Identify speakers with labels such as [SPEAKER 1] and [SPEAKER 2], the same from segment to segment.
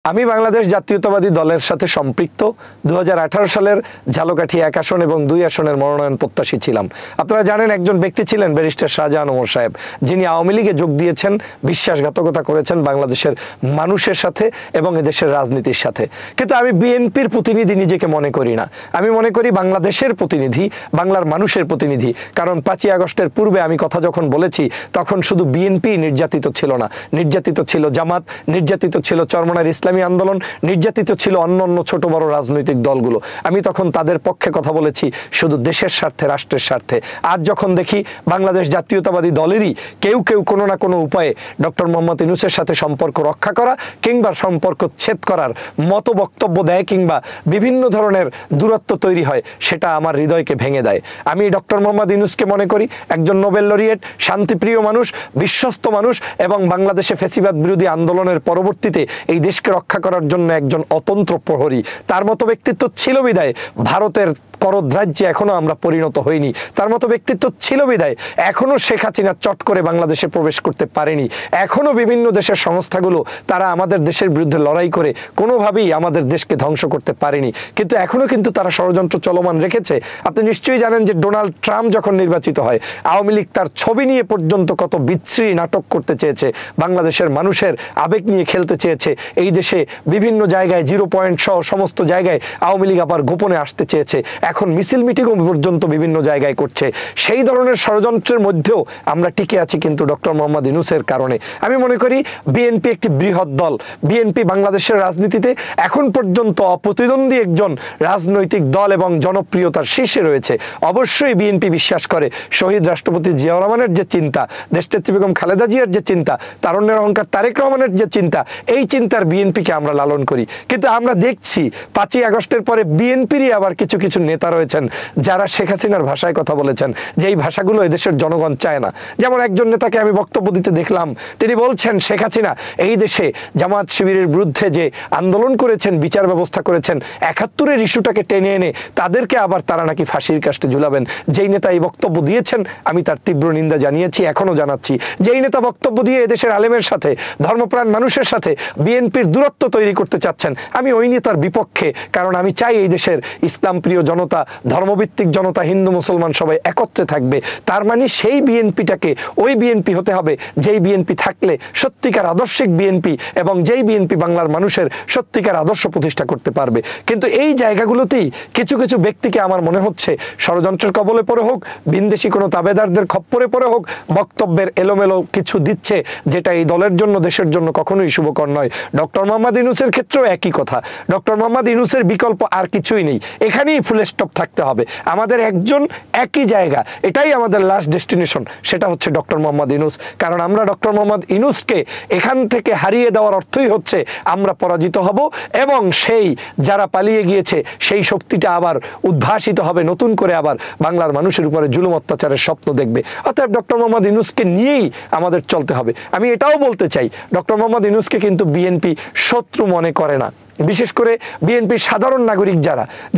[SPEAKER 1] আমি বাংলাদেশ জাতীয়তাবাদী দলের সাথে সম্পৃক্ত 2018 সালের ঝালকাঠি 1 আসন এবং 2 আসনের মনোনয়ন প্রত্যাশী ছিলাম। আপনারা জানেন একজন ব্যক্তি ছিলেন ব্যারিস্টার শাহজাহান ওমর সাহেব, যিনি আওয়ামী লীগে যোগ দিয়েছেন, বিশ্বাসঘাতকতা করেছেন বাংলাদেশের মানুষের সাথে এবং এদেশের রাজনীতির সাথে। কিন্তু আমি বিএনপির প্রতিনিধি নিজেকে মনে করি না, আমি মনে করি বাংলাদেশের প্রতিনিধি, বাংলার মানুষের প্রতিনিধি। কারণ 5ই আগস্টের পূর্বে আমি কথা যখন বলেছি তখন শুধু বিএনপি নির্যাতিত ছিল না, নির্যাতিত ছিল জামাত, নির্যাতিত ছিল চরমনার ইসলামী আন্দোলন, নির্যাতিত ছিল অন্যান্য ছোট বড় রাজনৈতিক দলগুলো। আমি তখন তাদের পক্ষে কথা বলেছি শুধু দেশের স্বার্থে, রাষ্ট্রের স্বার্থে। আজ যখন দেখি বাংলাদেশ জাতীয়তাবাদী দলেরই কেউ কেউ কোনো না কোনো উপায়ে ডক্টর মোহাম্মদ ইউনূসের সাথে সম্পর্ক রক্ষা করা কিংবা সম্পর্ক ছেদ করার মতো বক্তব্য দেয় কিংবা বিভিন্ন ধরনের দূরত্ব তৈরি হয়, সেটা আমার হৃদয়কে ভেঙে দেয়। আমি ডক্টর মোহাম্মদ ইউনূসকে মনে করি একজন নোবেল লরিয়েট, শান্তিপ্রিয় মানুষ, বিশ্বস্ত মানুষ এবং বাংলাদেশে ফ্যাসিবাদ বিরোধী আন্দোলনের পরবর্তীতে এই দেশকে রক্ষা করার জন্য একজন অতন্ত্র প্রহরী। তার মতো ব্যক্তিত্ব ছিল বিদায় ভারতের করদ্রাজ্যে এখনো আমরা পরিণত হইনি। তার মতো ব্যক্তিত্ব ছিল বিদায় এখনো শেখ হাসিনা চট করে বাংলাদেশে প্রবেশ করতে পারেনি। এখনো বিভিন্ন দেশের সংস্থাগুলো তারা আমাদের দেশের বিরুদ্ধে লড়াই করে কোনোভাবেই আমাদের দেশকে ধ্বংস করতে পারেনি। কিন্তু এখনো কিন্তু তারা ষড়যন্ত্র চলমান রেখেছে। আপনি নিশ্চয়ই জানেন যে ডোনাল্ড ট্রাম্প যখন নির্বাচিত হয়, আওয়ামী লীগ তার ছবি নিয়ে পর্যন্ত কত বিচ্ছিরি নাটক করতে চেয়েছে, বাংলাদেশের মানুষের আবেগ নিয়ে খেলতে চেয়েছে। এই দেশে বিভিন্ন জায়গায় 0 পয়েন্ট সহ সমস্ত জায়গায় আওয়ামী লীগ আবার গোপনে আসতে চেয়েছে, এখন মিছিল মিটিংও পর্যন্ত বিভিন্ন জায়গায় করছে। সেই ধরনের ষড়যন্ত্রের মধ্যেও আমরা টিকে আছি কিন্তু ডক্টর মোহাম্মদ ইউনূসের কারণে। আমি মনে করি বিএনপি একটি বৃহৎ দল। বিএনপি বাংলাদেশের রাজনীতিতে এখন পর্যন্ত অপ্রতিদ্বন্দ্বী একজন রাজনৈতিক দল এবং জনপ্রিয়তার শীর্ষে রয়েছে। অবশ্যই বিএনপি বিশ্বাস করে শহীদ রাষ্ট্রপতি জিয়াউর রহমানের যে চিন্তা, দেশনেত্রী বেগম খালেদা জিয়ার যে চিন্তা, তারুণ্যের অহংকার তারেক রহমানের যে চিন্তা, এই চিন্তার বিএনপিকে আমরা লালন করি। কিন্তু আমরা দেখছি 5ই আগস্টের পরে বিএনপিরই আবার কিছু কিছু নেতা রয়েছেন যারা শেখ হাসিনার ভাষায় কথা বলেছেন, যে এই ভাষাগুলো এদেশের জনগণ চায় না। যেমন একজন নেতাকে আমি বক্তব্য দিতে দেখলাম, তিনি বলছেন শেখ হাসিনা এই দেশে জামাত শিবিরের বিরুদ্ধে যে আন্দোলন করেছেন, বিচার ব্যবস্থা করেছেন, 71-এর ইস্যুটাকে টেনে এনে তাদেরকে আবার তারা নাকি ফাঁসির কাস্টে ঝুলাবেন। যেই নেতা এই বক্তব্য দিয়েছেন আমি তার তীব্র নিন্দা জানিয়েছি, এখনো জানাচ্ছি। যেই নেতা বক্তব্য দিয়ে এদেশের আলেমের সাথে, ধর্মপ্রাণ মানুষের সাথে বিএনপির দূরত্ব তৈরি করতে চাচ্ছেন, আমি ওই নেতার বিপক্ষে। কারণ আমি চাই এই দেশের ইসলাম প্রিয় জনতা, ধর্মভিত্তিক জনতা, হিন্দু মুসলমান সবাই একত্রে থাকবে। তার মানে সেই বিএনপিটাকে ওই বিএনপি হতে হবে যেই বিএনপি থাকলে সত্যিকার আদর্শিক বিএনপি এবং যেই বিএনপি বাংলার মানুষের সত্যিকার আদর্শ প্রতিষ্ঠা করতে পারবে। কিন্তু এই জায়গাগুলোতেই কিছু কিছু ব্যক্তিকে আমার মনে হচ্ছে ষড়যন্ত্রের কবলে পড়ে হোক, ভিনদেশি কোনো তাবেদারদের খপ্পরে পড়ে হোক, বক্তব্যের এলোমেলো কিছু দিচ্ছে যেটা এই দলের জন্য, দেশের জন্য কখনোই শুভকর নয়। ডক্টর মোহাম্মদ ইউনূসের ক্ষেত্রেও একই কথা। ডক্টর মোহাম্মদ ইউনূসের বিকল্প আর কিছুই নেই, এখানেই ফুল স্টপ থাকতে হবে। আমাদের একজন, একই জায়গা, এটাই আমাদের লাস্ট ডেস্টিনেশন, সেটা হচ্ছে ডক্টর মোহাম্মদ ইউনূস। কারণ আমরা ডক্টর মোহাম্মদ ইউনূসকে এখান থেকে হারিয়ে দেওয়ার অর্থই হচ্ছে আমরা পরাজিত হব এবং সেই যারা পালিয়ে গিয়েছে সেই শক্তিটা আবার উদ্ভাসিত হবে, নতুন করে আবার বাংলার মানুষের উপরে জুলুম অত্যাচারের স্বপ্ন দেখবে। অতএব ডক্টর মোহাম্মদ ইউনূসকে নিয়েই আমাদের চলতে হবে। আমি এটাও বলতে চাই, ডক্টর মোহাম্মদ ইউনূসকে কিন্তু বিএনপি শত্রু মনে করে না। বিশেষ করে বিএনপির সাধারণ নাগরিক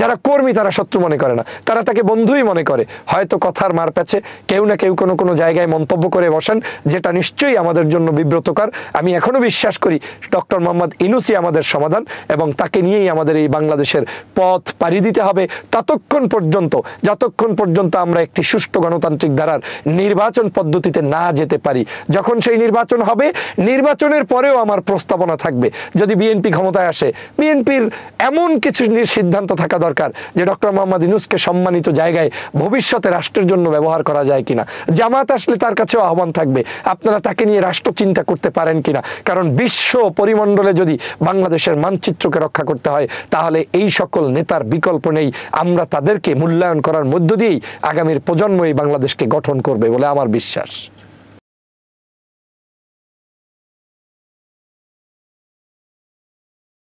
[SPEAKER 1] যারা কর্মী, তারা শত্রু মনে করে না, তারা তাকে বন্ধুই মনে করে। হয়তো কথার মার প্যাচে কেউ না কেউ কোনো জায়গায় মন্তব্য করে বসেন, যেটা নিশ্চয়ই আমাদের জন্য বিব্রতকর। আমি এখনো বিশ্বাস করি ডক্টর মোহাম্মদ ইউনূসই আমাদের সমাধান এবং তাকে নিয়েই আমাদের এই বাংলাদেশের পথ পাড়ি দিতে হবে যতক্ষণ পর্যন্ত আমরা একটি সুষ্ঠু গণতান্ত্রিক ধারার নির্বাচন পদ্ধতিতে না যেতে পারি। যখন সেই নির্বাচন হবে, নির্বাচনের পরেও আমার প্রস্তাবনা থাকবে, যদি বিএনপি ক্ষমতায় আসে, বিএনপির এমন কিছু সিদ্ধান্ত থাকা দরকার যে ডক্টর মোহাম্মদ ইউনূসকে সম্মানিত জায়গায় ভবিষ্যতে রাষ্ট্রের জন্য ব্যবহার করা যায় কিনা। জামাত আসলে তার কাছেও আহ্বান থাকবে, আপনারা তাকে নিয়ে রাষ্ট্র চিন্তা করতে পারেন কিনা। কারণ বিশ্ব পরিমণ্ডলে যদি বাংলাদেশের মানচিত্রকে রক্ষা করতে হয়, তাহলে এই সকল নেতার বিকল্প নেই। আমরা তাদেরকে মূল্যায়ন করার মধ্য দিয়েই আগামীর প্রজন্ম এই বাংলাদেশকে গঠন করবে বলে আমার বিশ্বাস।